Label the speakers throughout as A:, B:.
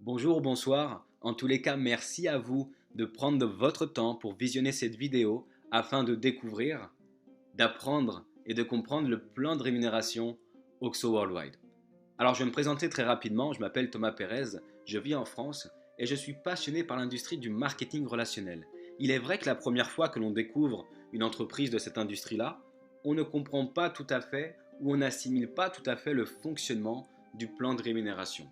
A: Bonjour ou bonsoir, en tous les cas merci à vous de prendre de votre temps pour visionner cette vidéo afin de découvrir, d'apprendre et de comprendre le plan de rémunération OXO Worldwide. Alors je vais me présenter très rapidement, je m'appelle Thomas Pérez, je vis en France et je suis passionné par l'industrie du marketing relationnel. Il est vrai que la première fois que l'on découvre une entreprise de cette industrie-là, on ne comprend pas tout à fait ou on n'assimile pas tout à fait le fonctionnement du plan de rémunération.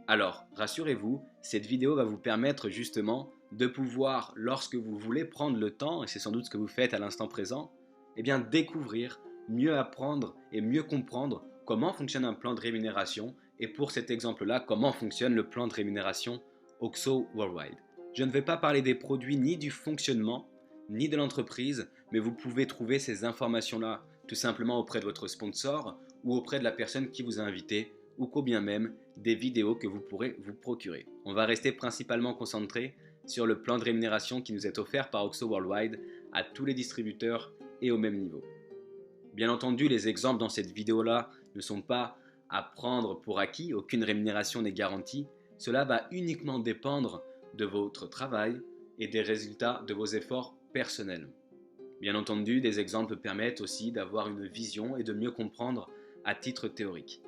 A: Alors, rassurez-vous, cette vidéo va vous permettre justement de pouvoir, lorsque vous voulez prendre le temps, et c'est sans doute ce que vous faites à l'instant présent, eh bien découvrir, mieux apprendre et mieux comprendre comment fonctionne un plan de rémunération et pour cet exemple-là, comment fonctionne le plan de rémunération OXO Worldwide. Je ne vais pas parler des produits ni du fonctionnement, ni de l'entreprise, mais vous pouvez trouver ces informations-là tout simplement auprès de votre sponsor ou auprès de la personne qui vous a invité ou qu'au bien même des vidéos que vous pourrez vous procurer. On va rester principalement concentré sur le plan de rémunération qui nous est offert par OXO Worldwide à tous les distributeurs et au même niveau. Bien entendu, les exemples dans cette vidéo-là ne sont pas à prendre pour acquis, aucune rémunération n'est garantie. Cela va uniquement dépendre de votre travail et des résultats de vos efforts personnels. Bien entendu, des exemples permettent aussi d'avoir une vision et de mieux comprendre à titre théorique.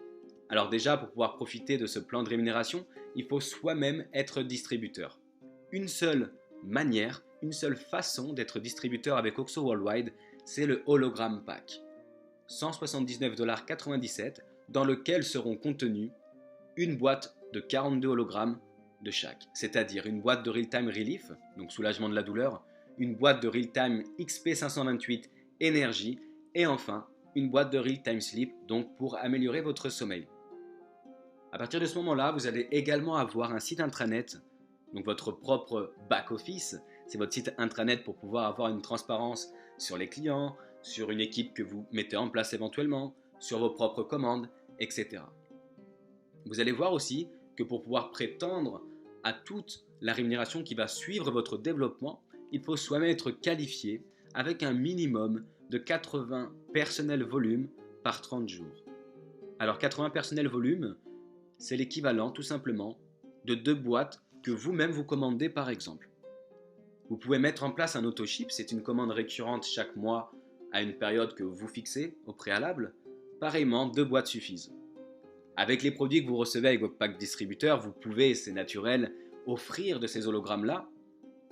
A: Alors déjà, pour pouvoir profiter de ce plan de rémunération, il faut soi-même être distributeur. Une seule manière, une seule façon d'être distributeur avec OXO Worldwide, c'est le Hologram Pack. 179,97 $ dans lequel seront contenus une boîte de 42 hologrammes de chaque, c'est-à-dire une boîte de Real-Time Relief, donc soulagement de la douleur, une boîte de Real-Time XP528 Énergie et enfin une boîte de Real-Time Sleep, donc pour améliorer votre sommeil. À partir de ce moment-là, vous allez également avoir un site intranet, donc votre propre back-office. C'est votre site intranet pour pouvoir avoir une transparence sur les clients, sur une équipe que vous mettez en place éventuellement, sur vos propres commandes, etc. Vous allez voir aussi que pour pouvoir prétendre à toute la rémunération qui va suivre votre développement, il faut soi-même être qualifié avec un minimum de 80 personnels volume par 30 jours. Alors 80 personnels volume, c'est l'équivalent tout simplement de 2 boîtes que vous-même vous commandez par exemple. Vous pouvez mettre en place un auto-ship, c'est une commande récurrente chaque mois à une période que vous fixez au préalable. Pareillement, 2 boîtes suffisent. Avec les produits que vous recevez avec votre pack distributeur, vous pouvez, c'est naturel, offrir de ces hologrammes-là.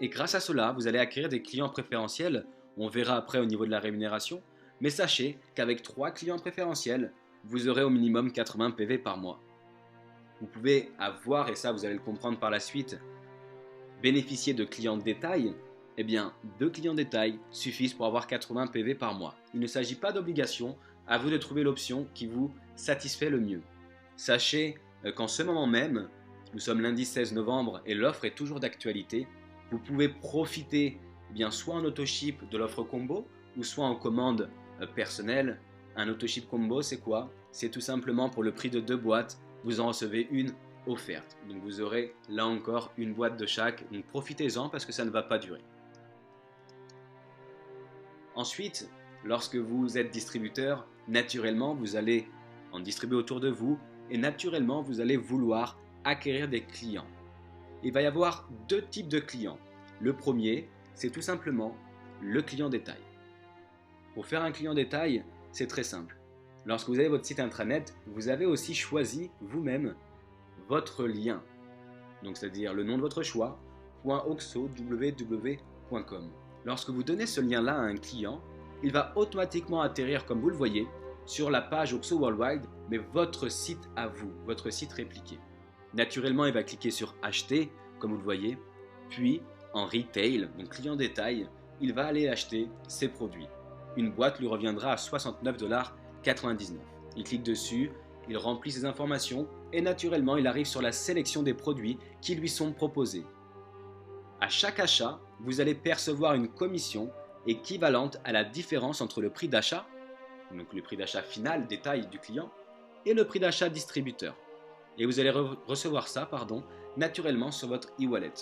A: Et grâce à cela, vous allez acquérir des clients préférentiels. On verra après au niveau de la rémunération. Mais sachez qu'avec 3 clients préférentiels, vous aurez au minimum 80 PV par mois. Vous pouvez avoir, et ça vous allez le comprendre par la suite, bénéficier de clients de détail. Eh bien, 2 clients détail suffisent pour avoir 80 PV par mois. Il ne s'agit pas d'obligation, à vous de trouver l'option qui vous satisfait le mieux. Sachez qu'en ce moment même, nous sommes lundi 16 novembre et l'offre est toujours d'actualité. Vous pouvez profiter bien soit en autoship de l'offre combo ou soit en commande personnelle. Un autoship combo, c'est quoi? C'est tout simplement pour le prix de 2 boîtes, vous en recevez une offerte. Donc vous aurez là encore une boîte de chaque. Donc profitez-en parce que ça ne va pas durer. Ensuite, lorsque vous êtes distributeur, naturellement, vous allez en distribuer autour de vous et naturellement, vous allez vouloir acquérir des clients. Il va y avoir 2 types de clients. Le premier, c'est tout simplement le client détail. Pour faire un client détail, c'est très simple. Lorsque vous avez votre site intranet, vous avez aussi choisi vous-même votre lien. Donc c'est-à-dire le nom de votre choix, .oxo.www.com. Lorsque vous donnez ce lien-là à un client, il va automatiquement atterrir, comme vous le voyez, sur la page OXO Worldwide, mais votre site à vous, votre site répliqué. Naturellement, il va cliquer sur acheter, comme vous le voyez, puis en retail, donc client détail, il va aller acheter ses produits. Une boîte lui reviendra à 69,99 $. Il clique dessus, il remplit ses informations et naturellement, il arrive sur la sélection des produits qui lui sont proposés. À chaque achat, vous allez percevoir une commission équivalente à la différence entre le prix d'achat, donc le prix d'achat final détail du client, et le prix d'achat distributeur. Et vous allez recevoir ça, naturellement sur votre e-wallet.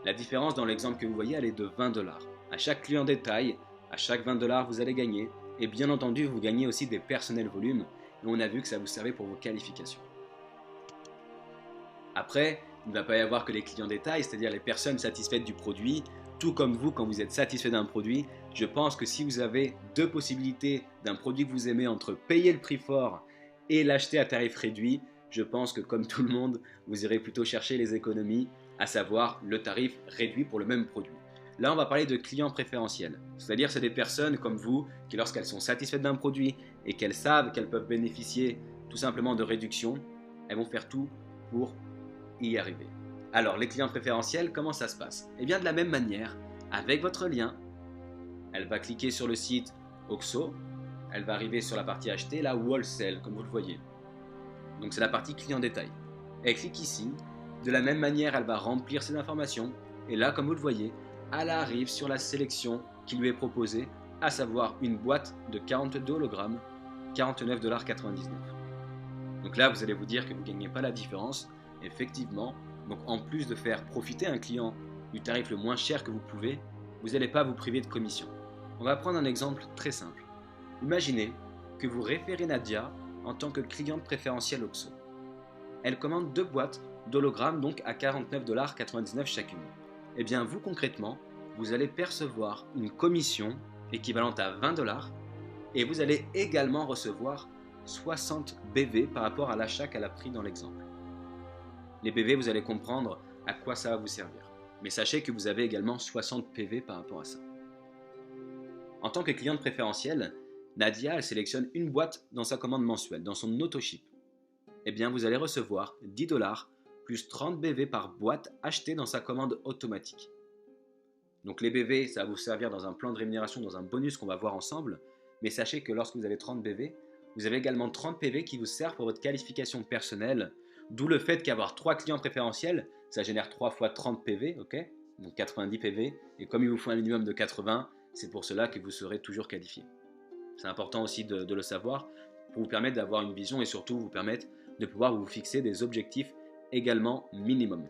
A: La différence dans l'exemple que vous voyez, elle est de 20 $. À chaque client détail, à chaque 20 $, vous allez gagner. Et bien entendu, vous gagnez aussi des personnels volumes. Et on a vu que ça vous servait pour vos qualifications. Après, Il ne va pas y avoir que les clients détail, c'est-à-dire les personnes satisfaites du produit, tout comme vous quand vous êtes satisfait d'un produit. Je pense que si vous avez deux possibilités d'un produit que vous aimez entre payer le prix fort et l'acheter à tarif réduit, je pense que comme tout le monde, vous irez plutôt chercher les économies, à savoir le tarif réduit pour le même produit. Là, on va parler de clients préférentiels, c'est-à-dire c'est des personnes comme vous qui, lorsqu'elles sont satisfaites d'un produit et qu'elles savent qu'elles peuvent bénéficier tout simplement de réductions, elles vont faire tout pour y arriver. Alors, les clients préférentiels, comment ça se passe? Eh bien, de la même manière, avec votre lien, elle va cliquer sur le site OXXO, elle va arriver sur la partie acheter, là, Wholesale, comme vous le voyez. Donc, c'est la partie client détail. Elle clique ici, de la même manière, elle va remplir ses informations, et là, comme vous le voyez, elle arrive sur la sélection qui lui est proposée, à savoir une boîte de 42 hologrammes, 49,99 $. Donc là, vous allez vous dire que vous ne gagnez pas la différence. Effectivement, donc en plus de faire profiter un client du tarif le moins cher que vous pouvez, vous n'allez pas vous priver de commission. On va prendre un exemple très simple. Imaginez que vous référez Nadia en tant que cliente préférentielle OXXO. Elle commande 2 boîtes d'hologrammes donc à 49,99 $ chacune. Et bien vous concrètement, vous allez percevoir une commission équivalente à 20 $ et vous allez également recevoir 60 BV par rapport à l'achat qu'elle a pris dans l'exemple. Les BV, vous allez comprendre à quoi ça va vous servir. Mais sachez que vous avez également 60 PV par rapport à ça. En tant que cliente préférentielle, Nadia elle sélectionne une boîte dans sa commande mensuelle, dans son auto-ship. Eh bien, vous allez recevoir 10 $ plus 30 BV par boîte achetée dans sa commande automatique. Donc les BV, ça va vous servir dans un plan de rémunération, dans un bonus qu'on va voir ensemble. Mais sachez que lorsque vous avez 30 BV, vous avez également 30 PV qui vous servent pour votre qualification personnelle. D'où le fait qu'avoir 3 clients préférentiels, ça génère 3 fois 30 PV, ok? Donc 90 PV. Et comme il vous faut un minimum de 80, c'est pour cela que vous serez toujours qualifié. C'est important aussi de le savoir pour vous permettre d'avoir une vision et surtout vous permettre de pouvoir vous fixer des objectifs également minimum.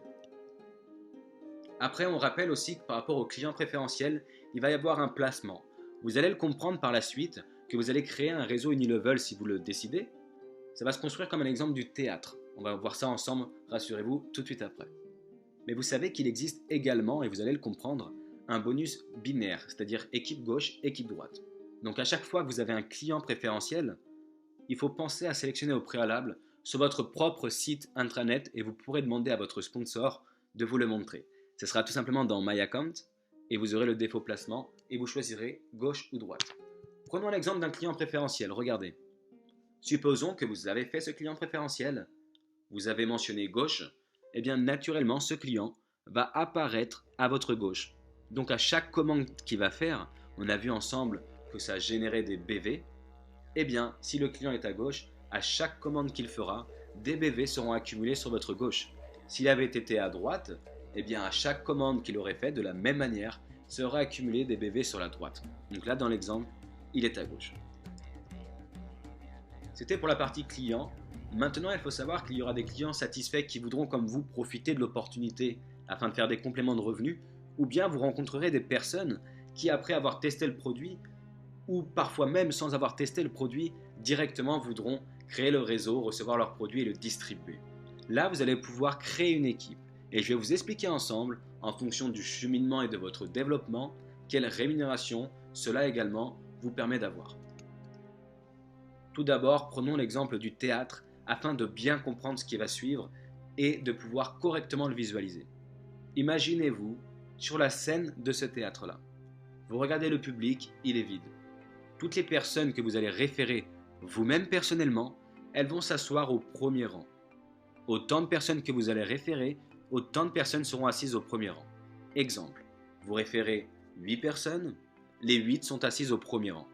A: Après, on rappelle aussi que par rapport aux clients préférentiels, il va y avoir un placement. Vous allez le comprendre par la suite que vous allez créer un réseau Unilevel si vous le décidez. Ça va se construire comme un exemple du théâtre. On va voir ça ensemble, rassurez-vous, tout de suite après. Mais vous savez qu'il existe également, et vous allez le comprendre, un bonus binaire, c'est-à-dire équipe gauche, équipe droite. Donc à chaque fois que vous avez un client préférentiel, il faut penser à sélectionner au préalable sur votre propre site intranet et vous pourrez demander à votre sponsor de vous le montrer. Ce sera tout simplement dans My Account et vous aurez le défaut placement et vous choisirez gauche ou droite. Prenons l'exemple d'un client préférentiel, regardez. Supposons que vous avez fait ce client préférentiel, vous avez mentionné gauche, et bien naturellement ce client va apparaître à votre gauche. Donc à chaque commande qu'il va faire, on a vu ensemble que ça générait des BV, et bien si le client est à gauche, à chaque commande qu'il fera, des BV seront accumulés sur votre gauche. S'il avait été à droite, et bien à chaque commande qu'il aurait fait de la même manière, sera accumulé des BV sur la droite. Donc là dans l'exemple, il est à gauche. C'était pour la partie client. Maintenant, il faut savoir qu'il y aura des clients satisfaits qui voudront, comme vous, profiter de l'opportunité afin de faire des compléments de revenus, ou bien vous rencontrerez des personnes qui, après avoir testé le produit, ou parfois même sans avoir testé le produit, directement voudront créer le réseau, recevoir leur produit et le distribuer. Là, vous allez pouvoir créer une équipe. Et je vais vous expliquer ensemble, en fonction du cheminement et de votre développement, quelle rémunération cela également vous permet d'avoir. Tout d'abord, prenons l'exemple du théâtre afin de bien comprendre ce qui va suivre et de pouvoir correctement le visualiser. Imaginez-vous sur la scène de ce théâtre-là. Vous regardez le public, il est vide. Toutes les personnes que vous allez référer vous-même personnellement, elles vont s'asseoir au premier rang. Autant de personnes que vous allez référer, autant de personnes seront assises au premier rang. Exemple, vous référez 8 personnes, les 8 sont assises au premier rang.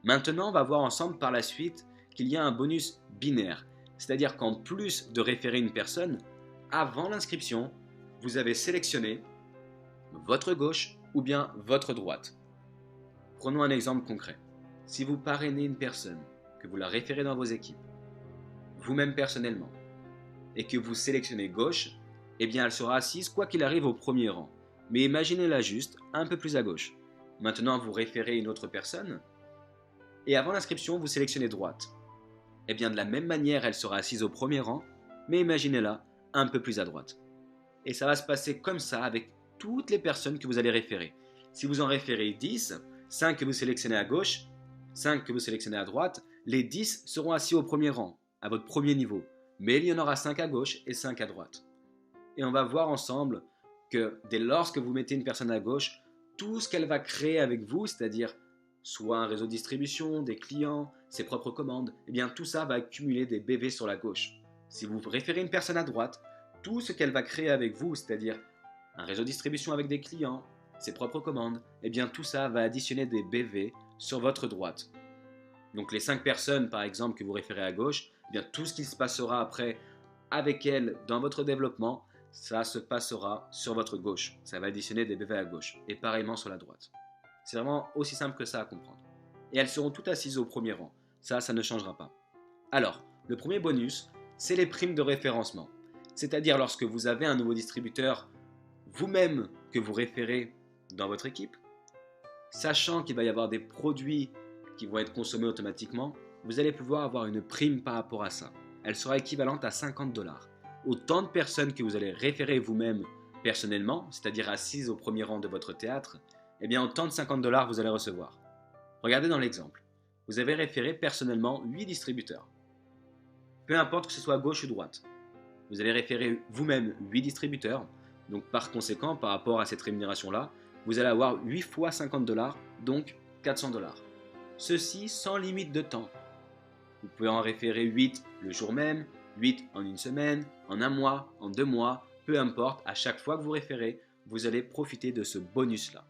A: Maintenant, on va voir ensemble par la suite qu'il y a un bonus binaire, c'est-à-dire qu'en plus de référer une personne, avant l'inscription, vous avez sélectionné votre gauche ou bien votre droite. Prenons un exemple concret. Si vous parrainez une personne, que vous la référez dans vos équipes, vous-même personnellement, et que vous sélectionnez gauche, eh bien elle sera assise quoi qu'il arrive au premier rang. Mais imaginez-la juste un peu plus à gauche. Maintenant, vous référez une autre personne, et avant l'inscription, vous sélectionnez droite. Eh bien de la même manière, elle sera assise au premier rang, mais imaginez-la un peu plus à droite. Et ça va se passer comme ça avec toutes les personnes que vous allez référer. Si vous en référez 10, 5 que vous sélectionnez à gauche, 5 que vous sélectionnez à droite, les 10 seront assis au premier rang, à votre premier niveau. Mais il y en aura 5 à gauche et 5 à droite. Et on va voir ensemble que dès lors que vous mettez une personne à gauche, tout ce qu'elle va créer avec vous, c'est-à-dire soit un réseau de distribution, des clients, ses propres commandes, eh bien tout ça va accumuler des BV sur la gauche. Si vous référez une personne à droite, tout ce qu'elle va créer avec vous, c'est-à-dire un réseau de distribution avec des clients, ses propres commandes, eh bien tout ça va additionner des BV sur votre droite. Donc les 5 personnes par exemple que vous référez à gauche, eh bien tout ce qui se passera après avec elles dans votre développement, ça se passera sur votre gauche. Ça va additionner des BV à gauche et pareillement sur la droite. C'est vraiment aussi simple que ça à comprendre. Et elles seront toutes assises au premier rang. Ça ne changera pas. Alors, le premier bonus, c'est les primes de référencement. C'est-à-dire lorsque vous avez un nouveau distributeur, vous-même que vous référez dans votre équipe, sachant qu'il va y avoir des produits qui vont être consommés automatiquement, vous allez pouvoir avoir une prime par rapport à ça. Elle sera équivalente à 50 $. Autant de personnes que vous allez référer vous-même personnellement, c'est-à-dire assises au premier rang de votre théâtre, eh bien autant de 50 $ vous allez recevoir. Regardez dans l'exemple. Vous avez référé personnellement 8 distributeurs. Peu importe que ce soit à gauche ou droite. Vous allez référer vous-même 8 distributeurs. Donc par conséquent, par rapport à cette rémunération-là, vous allez avoir 8 fois 50 $, donc 400 $. Ceci sans limite de temps. Vous pouvez en référer 8 le jour même, 8 en une semaine, en un mois, en 2 mois, peu importe, à chaque fois que vous référez, vous allez profiter de ce bonus-là.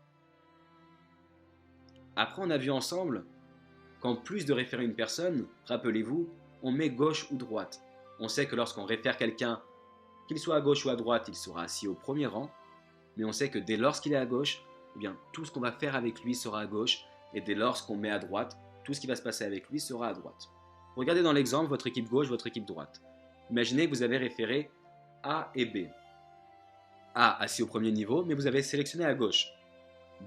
A: Après, on a vu ensemble qu'en plus de référer une personne, rappelez-vous, on met gauche ou droite. On sait que lorsqu'on réfère quelqu'un, qu'il soit à gauche ou à droite, il sera assis au premier rang, mais on sait que dès lors qu'il est à gauche, eh bien, tout ce qu'on va faire avec lui sera à gauche, et dès lors qu'on met à droite, tout ce qui va se passer avec lui sera à droite. Regardez dans l'exemple votre équipe gauche, votre équipe droite. Imaginez que vous avez référé A et B. A assis au premier niveau, mais vous avez sélectionné à gauche.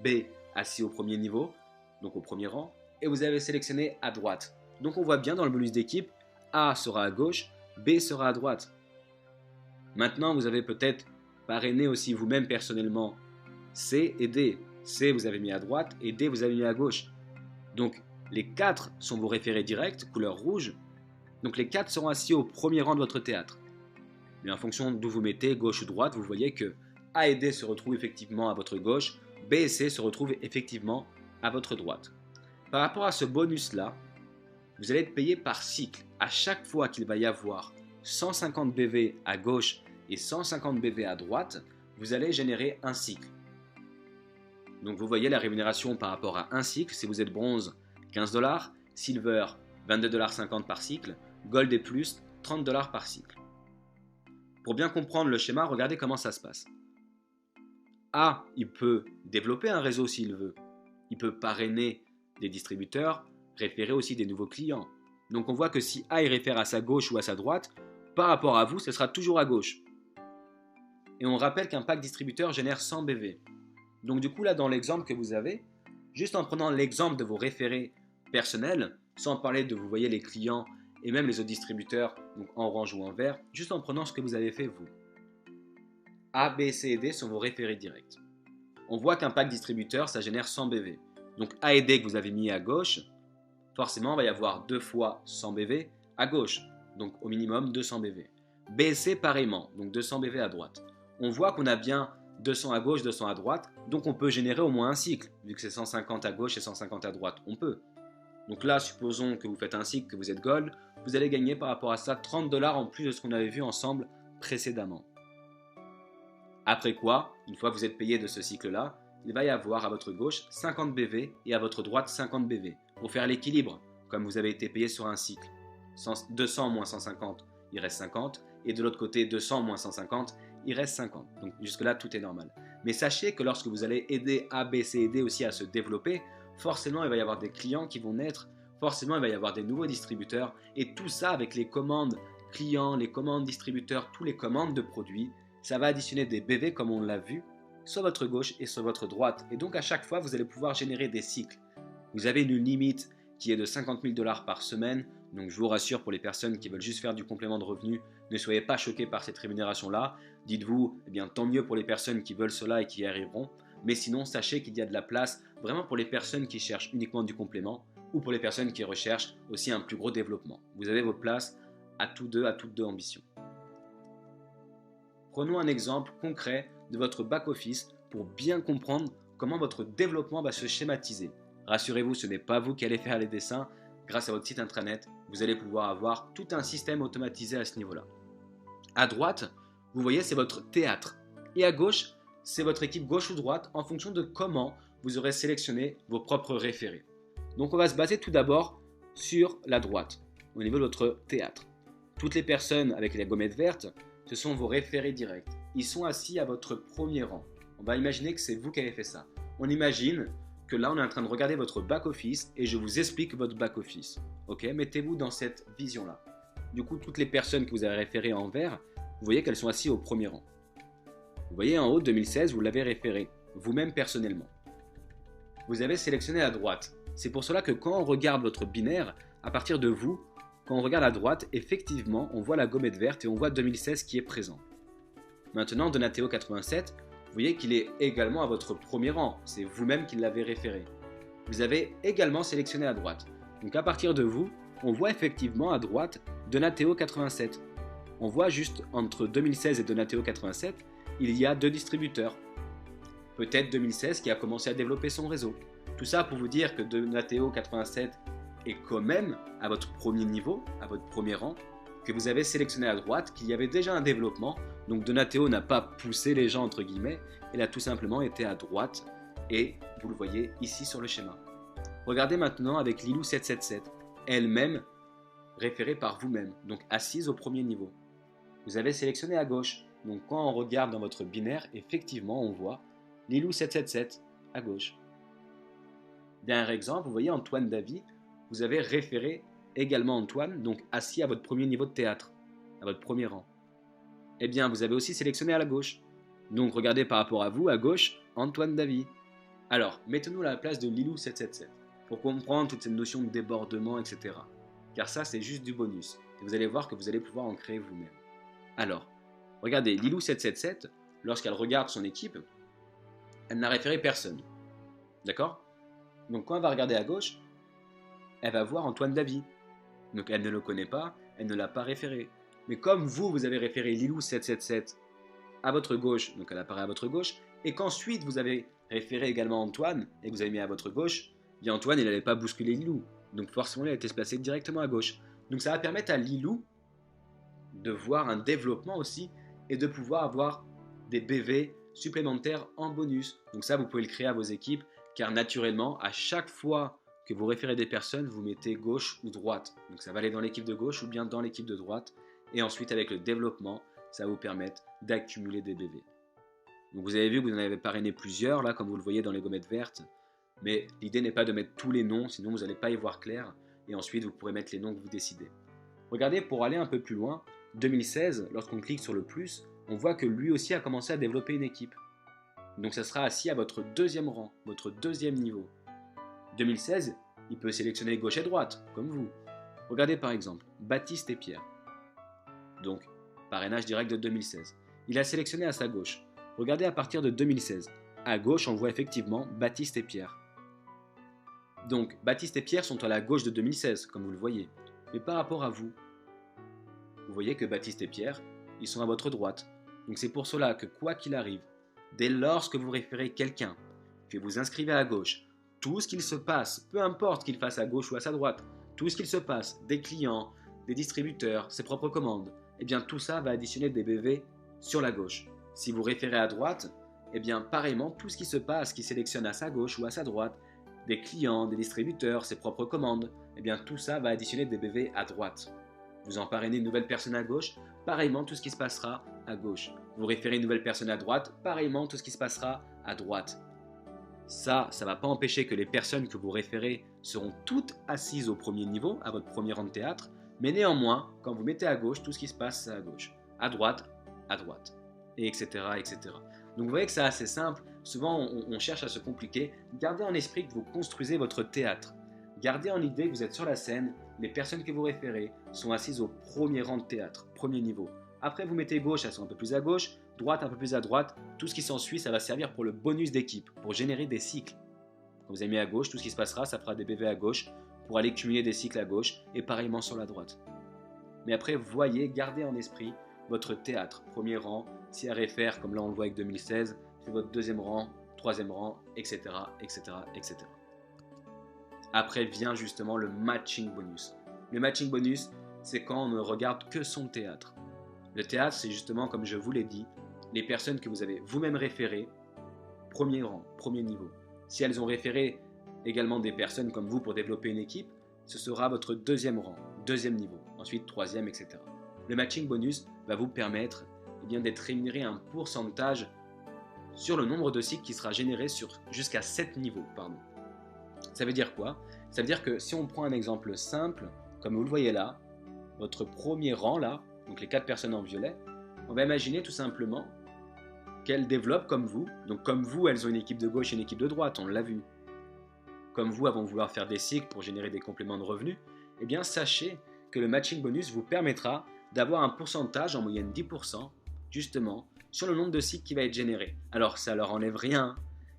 A: B assis au premier niveau, donc au premier rang, et vous avez sélectionné à droite. Donc on voit bien dans le bonus d'équipe, A sera à gauche, B sera à droite. Maintenant, vous avez peut-être parrainé aussi vous-même personnellement C et D. C vous avez mis à droite et D vous avez mis à gauche. Donc les 4 sont vos référés directs, couleur rouge. Donc les 4 seront assis au premier rang de votre théâtre. Mais en fonction d'où vous mettez, gauche ou droite, vous voyez que A et D se retrouvent effectivement à votre gauche, B et C se retrouvent effectivement à votre droite. Par rapport à ce bonus-là, vous allez être payé par cycle. À chaque fois qu'il va y avoir 150 BV à gauche et 150 BV à droite, vous allez générer un cycle. Donc vous voyez la rémunération par rapport à un cycle. Si vous êtes bronze, 15 $, silver, 22,50 $ par cycle, gold et plus, 30 $ par cycle. Pour bien comprendre le schéma, regardez comment ça se passe. A, il peut développer un réseau s'il veut. Il peut parrainer des distributeurs, référer aussi des nouveaux clients. Donc on voit que si A il réfère à sa gauche ou à sa droite, par rapport à vous, ce sera toujours à gauche. Et on rappelle qu'un pack distributeur génère 100 BV. Donc du coup là dans l'exemple que vous avez, juste en prenant l'exemple de vos référés personnels, sans parler de vous voyez les clients et même les autres distributeurs, donc en orange ou en vert, juste en prenant ce que vous avez fait vous. A, B, C et D sont vos référés directs. On voit qu'un pack distributeur, ça génère 100 BV. Donc A et D que vous avez mis à gauche, forcément il va y avoir 2 fois 100 BV à gauche, donc au minimum 200 BV. B et C pareillement, donc 200 BV à droite. On voit qu'on a bien 200 à gauche, 200 à droite, donc on peut générer au moins un cycle, vu que c'est 150 à gauche et 150 à droite, on peut. Donc là, supposons que vous faites un cycle, que vous êtes gold, vous allez gagner par rapport à ça 30 $ en plus de ce qu'on avait vu ensemble précédemment. Après quoi, une fois que vous êtes payé de ce cycle-là, il va y avoir à votre gauche 50 BV et à votre droite 50 BV, pour faire l'équilibre, comme vous avez été payé sur un cycle. 200 moins 150, il reste 50, et de l'autre côté 200 moins 150, il reste 50. Donc jusque-là, tout est normal. Mais sachez que lorsque vous allez aider A, B, C et D aussi à se développer, forcément il va y avoir des clients qui vont naître, forcément il va y avoir des nouveaux distributeurs, et tout ça avec les commandes clients, les commandes distributeurs, tous les commandes de produits, ça va additionner des BV comme on l'a vu, sur votre gauche et sur votre droite. Et donc à chaque fois, vous allez pouvoir générer des cycles. Vous avez une limite qui est de 50 000 $ par semaine, Donc je vous rassure, pour les personnes qui veulent juste faire du complément de revenu, ne soyez pas choqués par cette rémunération-là. Dites-vous, eh bien, tant mieux pour les personnes qui veulent cela et qui y arriveront. Mais sinon, sachez qu'il y a de la place vraiment pour les personnes qui cherchent uniquement du complément ou pour les personnes qui recherchent aussi un plus gros développement. Vous avez votre place à toutes deux ambitions. Prenons un exemple concret de votre back-office pour bien comprendre comment votre développement va se schématiser. Rassurez-vous, ce n'est pas vous qui allez faire les dessins. Grâce à votre site intranet, vous allez pouvoir avoir tout un système automatisé à ce niveau-là. À droite, vous voyez, c'est votre théâtre. Et à gauche, c'est votre équipe gauche ou droite en fonction de comment vous aurez sélectionné vos propres référés. Donc on va se baser tout d'abord sur la droite, au niveau de votre théâtre. Toutes les personnes avec les gommettes vertes, ce sont vos référés directs. Ils sont assis à votre premier rang. On va imaginer que c'est vous qui avez fait ça. On imagine que là, on est en train de regarder votre back-office et je vous explique votre back-office. Ok, mettez-vous dans cette vision-là. Du coup, toutes les personnes que vous avez référées en vert, vous voyez qu'elles sont assises au premier rang. Vous voyez en haut, 2016, vous l'avez référé, vous-même personnellement. Vous avez sélectionné à droite. C'est pour cela que quand on regarde votre binaire, à partir de vous, quand on regarde à droite, effectivement, on voit la gommette verte et on voit 2016 qui est présent. Maintenant, Donateo 87, vous voyez qu'il est également à votre premier rang. C'est vous-même qui l'avez référé. Vous avez également sélectionné à droite. Donc à partir de vous, on voit effectivement à droite Donateo 87. On voit juste entre 2016 et Donateo 87, il y a deux distributeurs. Peut-être 2016 qui a commencé à développer son réseau. Tout ça pour vous dire que Donateo 87 est quand même à votre premier niveau, à votre premier rang, que vous avez sélectionné à droite, qu'il y avait déjà un développement. Donc Donateo n'a pas poussé les gens entre guillemets, il a tout simplement été à droite et vous le voyez ici sur le schéma. Regardez maintenant avec Lilou 777, elle-même référée par vous-même, donc assise au premier niveau. Vous avez sélectionné à gauche, donc quand on regarde dans votre binaire, effectivement on voit Lilou 777 à gauche. Dernier exemple, vous voyez Antoine Davy, vous avez référé également Antoine, donc assis à votre premier niveau de théâtre, à votre premier rang. Eh bien, vous avez aussi sélectionné à la gauche. Donc, regardez par rapport à vous, à gauche, Antoine Davy. Alors, mettons-nous à la place de Lilou 777, pour comprendre toute cette notion de débordement, etc. Car ça, c'est juste du bonus. Et vous allez voir que vous allez pouvoir en créer vous-même. Alors, regardez, Lilou 777, lorsqu'elle regarde son équipe, elle n'a référé personne. D'accord? Donc, quand elle va regarder à gauche, elle va voir Antoine Davy. Donc elle ne le connaît pas, elle ne l'a pas référé. Mais comme vous avez référé Lilou 777 à votre gauche, donc elle apparaît à votre gauche, et qu'ensuite vous avez référé également Antoine, et que vous avez mis à votre gauche, bien Antoine il n'allait pas bousculer Lilou. Donc forcément il a été placé directement à gauche. Donc ça va permettre à Lilou de voir un développement aussi, et de pouvoir avoir des BV supplémentaires en bonus. Donc ça vous pouvez le créer à vos équipes, car naturellement à chaque fois que vous référez des personnes, vous mettez gauche ou droite. Donc ça va aller dans l'équipe de gauche ou bien dans l'équipe de droite. Et ensuite, avec le développement, ça va vous permettre d'accumuler des BV. Donc vous avez vu que vous en avez parrainé plusieurs, là, comme vous le voyez dans les gommettes vertes. Mais l'idée n'est pas de mettre tous les noms, sinon vous n'allez pas y voir clair. Et ensuite, vous pourrez mettre les noms que vous décidez. Regardez, pour aller un peu plus loin, 2016, lorsqu'on clique sur le plus, on voit que lui aussi a commencé à développer une équipe. Donc ça sera assis à votre deuxième rang, votre deuxième niveau. 2016, il peut sélectionner gauche et droite, comme vous. Regardez par exemple, Baptiste et Pierre. Donc, parrainage direct de 2016. Il a sélectionné à sa gauche. Regardez à partir de 2016. À gauche, on voit effectivement Baptiste et Pierre. Donc, Baptiste et Pierre sont à la gauche de 2016, comme vous le voyez. Mais par rapport à vous, vous voyez que Baptiste et Pierre, ils sont à votre droite. Donc c'est pour cela que quoi qu'il arrive, dès lors que vous référez quelqu'un, que vous inscrivez à gauche, tout ce qu'il se passe, peu importe qu'il fasse à gauche ou à sa droite, tout ce qu'il se passe, des clients, des distributeurs, ses propres commandes, eh bien tout ça va additionner des BV sur la gauche. Si vous référez à droite, eh bien pareillement, tout ce qui se passe, qui sélectionne à sa gauche ou à sa droite, des clients, des distributeurs, ses propres commandes, eh bien tout ça va additionner des BV à droite. Vous en parrainez une nouvelle personne à gauche, pareillement tout ce qui se passera à gauche. Vous référez une nouvelle personne à droite, pareillement tout ce qui se passera à droite. Ça ne va pas empêcher que les personnes que vous référez seront toutes assises au premier niveau, à votre premier rang de théâtre, mais néanmoins, quand vous mettez à gauche, tout ce qui se passe, c'est à gauche. À droite, et etc., etc. Donc vous voyez que c'est assez simple. Souvent, on cherche à se compliquer. Gardez en esprit que vous construisez votre théâtre. Gardez en idée que vous êtes sur la scène les personnes que vous référez sont assises au premier rang de théâtre, premier niveau. Après, vous mettez gauche, elles sont un peu plus à gauche, droite un peu plus à droite. Tout ce qui s'ensuit, ça va servir pour le bonus d'équipe, pour générer des cycles. Quand vous avez mis à gauche, tout ce qui se passera, ça fera des BV à gauche pour aller cumuler des cycles à gauche et pareillement sur la droite. Mais après, voyez, gardez en esprit votre théâtre, premier rang. Si elle réfère, comme là on le voit avec 2016, c'est votre deuxième rang, troisième rang, etc., etc., etc. Après vient justement le matching bonus. Le matching bonus, c'est quand on ne regarde que son théâtre. Le théâtre, c'est justement, comme je vous l'ai dit, les personnes que vous avez vous-même référées, premier rang, premier niveau. Si elles ont référé également des personnes comme vous pour développer une équipe, ce sera votre deuxième rang, deuxième niveau, ensuite troisième, etc. Le matching bonus va vous permettre d'être rémunéré un pourcentage sur le nombre de cycles qui sera généré sur jusqu'à 7 niveaux. Ça veut dire quoi? Ça veut dire que si on prend un exemple simple, comme vous le voyez là, votre premier rang là, donc les 4 personnes en violet, on va imaginer tout simplement qu'elles développent comme vous. Donc comme vous, elles ont une équipe de gauche et une équipe de droite, on l'a vu. Comme vous, elles vont vouloir faire des cycles pour générer des compléments de revenus. Eh bien, sachez que le matching bonus vous permettra d'avoir un pourcentage, en moyenne 10%, justement, sur le nombre de cycles qui va être généré. Alors, ça leur enlève rien,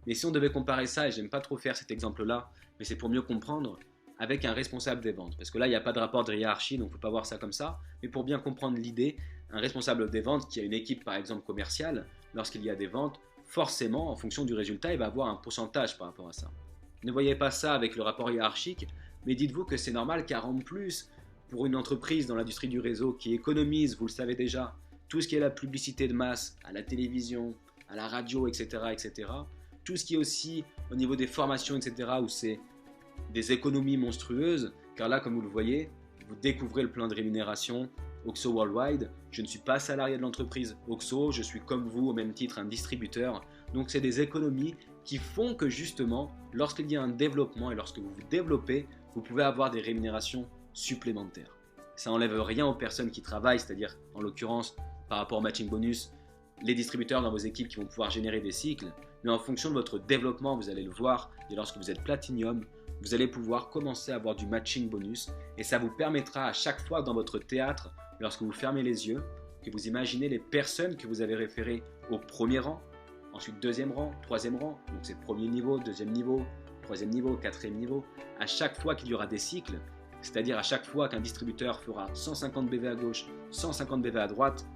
A: mais si on devait comparer ça, et j'aime pas trop faire cet exemple-là, mais c'est pour mieux comprendre, avec un responsable des ventes. Parce que là, il n'y a pas de rapport de hiérarchie, donc il ne faut pas voir ça comme ça. Mais pour bien comprendre l'idée, un responsable des ventes qui a une équipe, par exemple, commerciale, lorsqu'il y a des ventes, forcément, en fonction du résultat, il va avoir un pourcentage par rapport à ça. Ne voyez pas ça avec le rapport hiérarchique, mais dites-vous que c'est normal car en plus, pour une entreprise dans l'industrie du réseau qui économise, vous le savez déjà, tout ce qui est la publicité de masse, à la télévision, à la radio, etc., etc., tout ce qui est aussi au niveau des formations, etc., où c'est des économies monstrueuses, car là, comme vous le voyez, vous découvrez le plan de rémunération OXO Worldwide. Je ne suis pas salarié de l'entreprise OXO, je suis comme vous au même titre un distributeur. Donc c'est des économies qui font que justement, lorsqu'il y a un développement et lorsque vous vous développez, vous pouvez avoir des rémunérations supplémentaires. Ça n'enlève rien aux personnes qui travaillent, c'est-à-dire en l'occurrence par rapport au matching bonus, les distributeurs dans vos équipes qui vont pouvoir générer des cycles, mais en fonction de votre développement, vous allez le voir, et lorsque vous êtes Platinum, vous allez pouvoir commencer à avoir du matching bonus et ça vous permettra à chaque fois dans votre théâtre, lorsque vous fermez les yeux, que vous imaginez les personnes que vous avez référées au premier rang, ensuite deuxième rang, troisième rang, donc c'est premier niveau, deuxième niveau, troisième niveau, quatrième niveau. À chaque fois qu'il y aura des cycles, c'est-à-dire à chaque fois qu'un distributeur fera 150 BV à gauche, 150 BV à droite,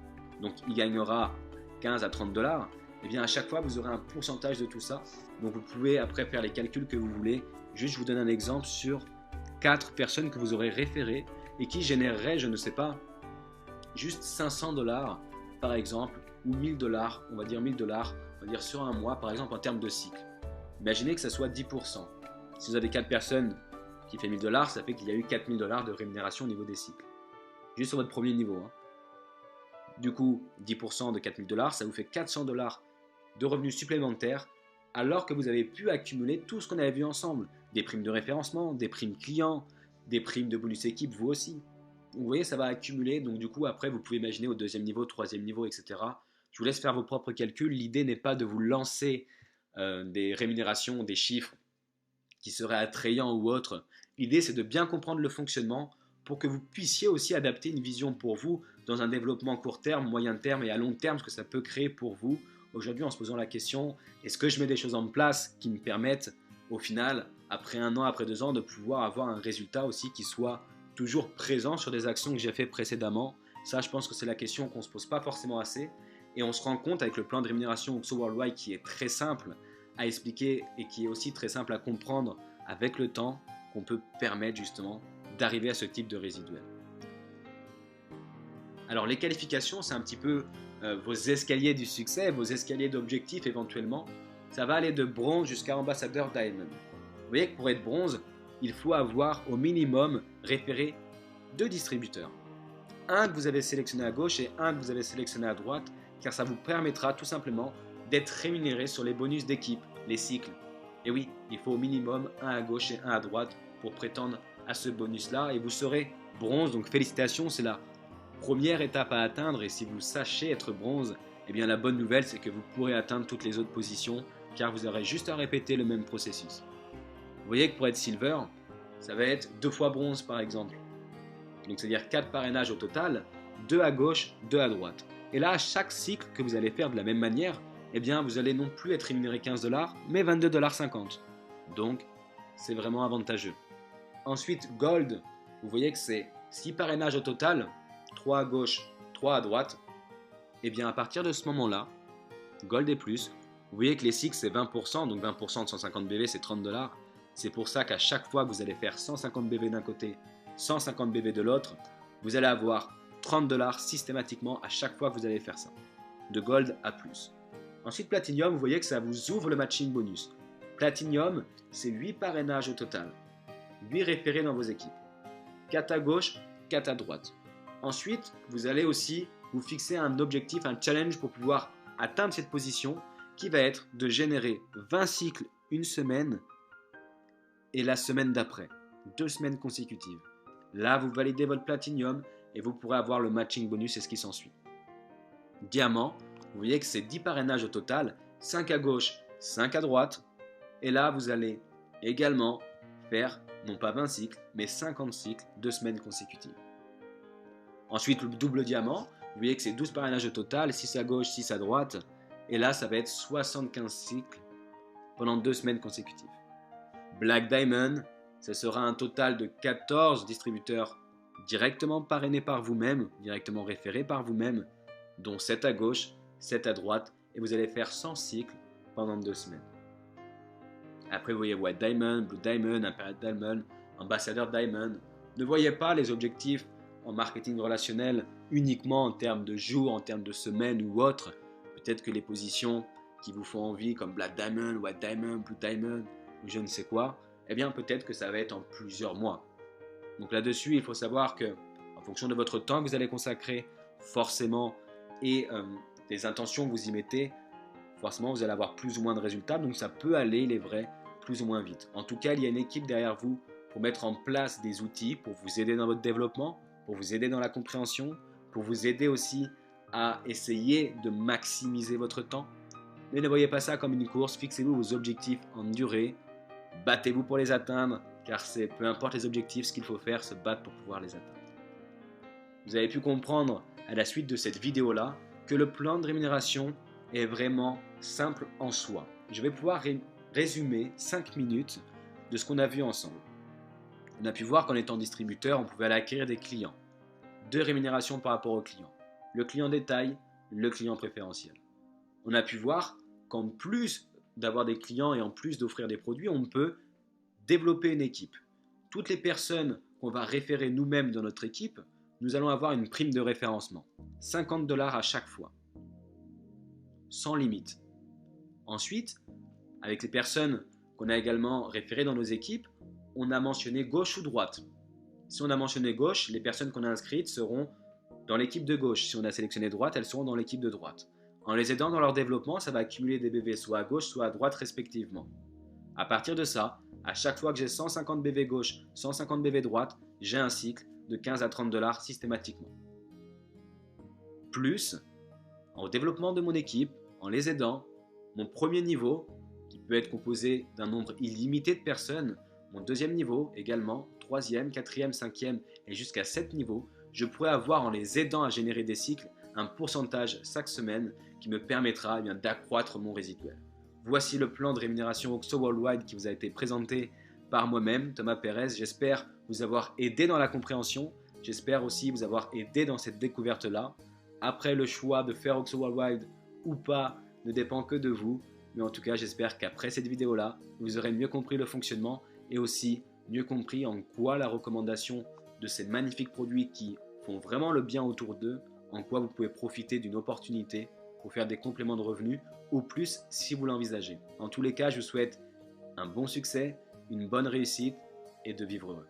A: donc il gagnera 15 à 30 $, et bien à chaque fois vous aurez un pourcentage de tout ça. Donc vous pouvez après faire les calculs que vous voulez. Juste je vous donne un exemple sur 4 personnes que vous aurez référées et qui généreraient, je ne sais pas, juste 500 $ par exemple, ou 1000 $, on va dire 1000 $, on va dire sur un mois par exemple en termes de cycle. Imaginez que ça soit 10%. Si vous avez 4 personnes qui fait 1000 $, ça fait qu'il y a eu 4000 $ de rémunération au niveau des cycles. Juste sur votre premier niveau. Du coup, 10% de 4000 $, ça vous fait 400 $ de revenus supplémentaires alors que vous avez pu accumuler tout ce qu'on avait vu ensemble. Des primes de référencement, des primes clients, des primes de bonus équipe, vous aussi. Vous voyez, ça va accumuler, donc du coup, après, vous pouvez imaginer au deuxième niveau, troisième niveau, etc. Je vous laisse faire vos propres calculs. L'idée n'est pas de vous lancer des rémunérations, des chiffres qui seraient attrayants ou autres. L'idée, c'est de bien comprendre le fonctionnement pour que vous puissiez aussi adapter une vision pour vous dans un développement court terme, moyen terme et à long terme, ce que ça peut créer pour vous. Aujourd'hui, en se posant la question, est-ce que je mets des choses en place qui me permettent, au final, après 1 an, après 2 ans, de pouvoir avoir un résultat aussi qui soit toujours présent sur des actions que j'ai fait précédemment? Ça, je pense que c'est la question qu'on ne se pose pas forcément assez. Et on se rend compte avec le plan de rémunération OXO Worldwide qui est très simple à expliquer et qui est aussi très simple à comprendre avec le temps, qu'on peut permettre justement d'arriver à ce type de résiduel. Alors les qualifications, c'est un petit peu vos escaliers du succès, vos escaliers d'objectifs éventuellement. Ça va aller de bronze jusqu'à ambassadeur Diamond. Vous voyez que pour être bronze, il faut avoir au minimum référé 2 distributeurs. Un que vous avez sélectionné à gauche et un que vous avez sélectionné à droite, car ça vous permettra tout simplement d'être rémunéré sur les bonus d'équipe, les cycles. Et oui, il faut au minimum un à gauche et un à droite pour prétendre à ce bonus-là et vous serez bronze, donc félicitations, c'est la première étape à atteindre et si vous sachez être bronze, eh bien la bonne nouvelle c'est que vous pourrez atteindre toutes les autres positions car vous aurez juste à répéter le même processus. Vous voyez que pour être silver, ça va être 2 fois bronze par exemple. donc c'est-à-dire 4 parrainages au total, 2 à gauche, 2 à droite. Et là, à chaque cycle que vous allez faire de la même manière, eh bien, vous allez non plus être rémunéré 15 $, mais 22,50 $. Donc, c'est vraiment avantageux. Ensuite, Gold, vous voyez que c'est 6 parrainages au total, 3 à gauche, 3 à droite. Et bien, à partir de ce moment-là, Gold et plus, vous voyez que les cycles c'est 20%, donc 20% de 150 BV c'est 30 $. C'est pour ça qu'à chaque fois que vous allez faire 150 BV d'un côté, 150 BV de l'autre, vous allez avoir 30 $ systématiquement à chaque fois que vous allez faire ça. De Gold à plus. Ensuite, Platinum, vous voyez que ça vous ouvre le matching bonus. Platinum, c'est 8 parrainages au total. 8 référés dans vos équipes. 4 à gauche, 4 à droite. Ensuite, vous allez aussi vous fixer un objectif, un challenge pour pouvoir atteindre cette position qui va être de générer 20 cycles une semaine et la semaine d'après. 2 semaines consécutives. Là, vous validez votre Platinum et vous pourrez avoir le matching bonus et ce qui s'ensuit. Diamant, vous voyez que c'est 10 parrainages au total, 5 à gauche, 5 à droite. Et là, vous allez également faire, non pas 20 cycles, mais 50 cycles, 2 semaines consécutives. Ensuite, le double diamant, vous voyez que c'est 12 parrainages au total, 6 à gauche, 6 à droite. Et là, ça va être 75 cycles pendant 2 semaines consécutives. Black Diamond, ce sera un total de 14 distributeurs directement parrainés par vous-même, directement référés par vous-même, dont 7 à gauche, 7 à droite, et vous allez faire 100 cycles pendant 2 semaines. Après, vous voyez White Diamond, Blue Diamond, Imperial Diamond, Ambassador Diamond. Ne voyez pas les objectifs en marketing relationnel uniquement en termes de jours, en termes de semaines ou autres. Peut-être que les positions qui vous font envie, comme Black Diamond, White Diamond, Blue Diamond, ou je ne sais quoi, eh bien peut-être que ça va être en plusieurs mois. Donc là-dessus, il faut savoir que, en fonction de votre temps que vous allez consacrer, forcément, et des intentions que vous y mettez, forcément vous allez avoir plus ou moins de résultats, donc ça peut aller, il est vrai, plus ou moins vite. En tout cas, il y a une équipe derrière vous pour mettre en place des outils, pour vous aider dans votre développement, pour vous aider dans la compréhension, pour vous aider aussi à essayer de maximiser votre temps. Mais ne voyez pas ça comme une course, fixez-vous vos objectifs en durée, battez-vous pour les atteindre, car c'est peu importe les objectifs, ce qu'il faut faire, se battre pour pouvoir les atteindre. Vous avez pu comprendre à la suite de cette vidéo-là que le plan de rémunération est vraiment simple en soi. Je vais pouvoir résumer 5 minutes de ce qu'on a vu ensemble. On a pu voir qu'en étant distributeur, on pouvait aller acquérir des clients. 2 rémunérations par rapport aux clients. Le client détail, le client préférentiel. On a pu voir qu'en plus d'avoir des clients et en plus d'offrir des produits, on peut développer une équipe. Toutes les personnes qu'on va référer nous-mêmes dans notre équipe, nous allons avoir une prime de référencement. 50 $ à chaque fois. Sans limite. Ensuite, avec les personnes qu'on a également référées dans nos équipes, on a mentionné gauche ou droite. Si on a mentionné gauche, les personnes qu'on a inscrites seront dans l'équipe de gauche. Si on a sélectionné droite, elles seront dans l'équipe de droite. En les aidant dans leur développement, ça va accumuler des BV soit à gauche, soit à droite respectivement. À partir de ça, à chaque fois que j'ai 150 BV gauche, 150 BV droite, j'ai un cycle de 15 à 30 $ systématiquement. Plus, en développement de mon équipe, en les aidant, mon premier niveau, qui peut être composé d'un nombre illimité de personnes, mon deuxième niveau également, troisième, quatrième, cinquième et jusqu'à 7 niveaux, je pourrais avoir en les aidant à générer des cycles un pourcentage chaque semaine qui me permettra d'accroître mon résiduel. Voici le plan de rémunération OXXO Worldwide qui vous a été présenté par moi-même, Thomas Pérez. J'espère vous avoir aidé dans la compréhension, j'espère aussi vous avoir aidé dans cette découverte-là. Après, le choix de faire OXXO Worldwide ou pas ne dépend que de vous, mais en tout cas j'espère qu'après cette vidéo-là, vous aurez mieux compris le fonctionnement et aussi mieux compris en quoi la recommandation de ces magnifiques produits qui font vraiment le bien autour d'eux, en quoi vous pouvez profiter d'une opportunité pour faire des compléments de revenus, ou plus si vous l'envisagez. En tous les cas, je vous souhaite un bon succès, une bonne réussite et de vivre heureux.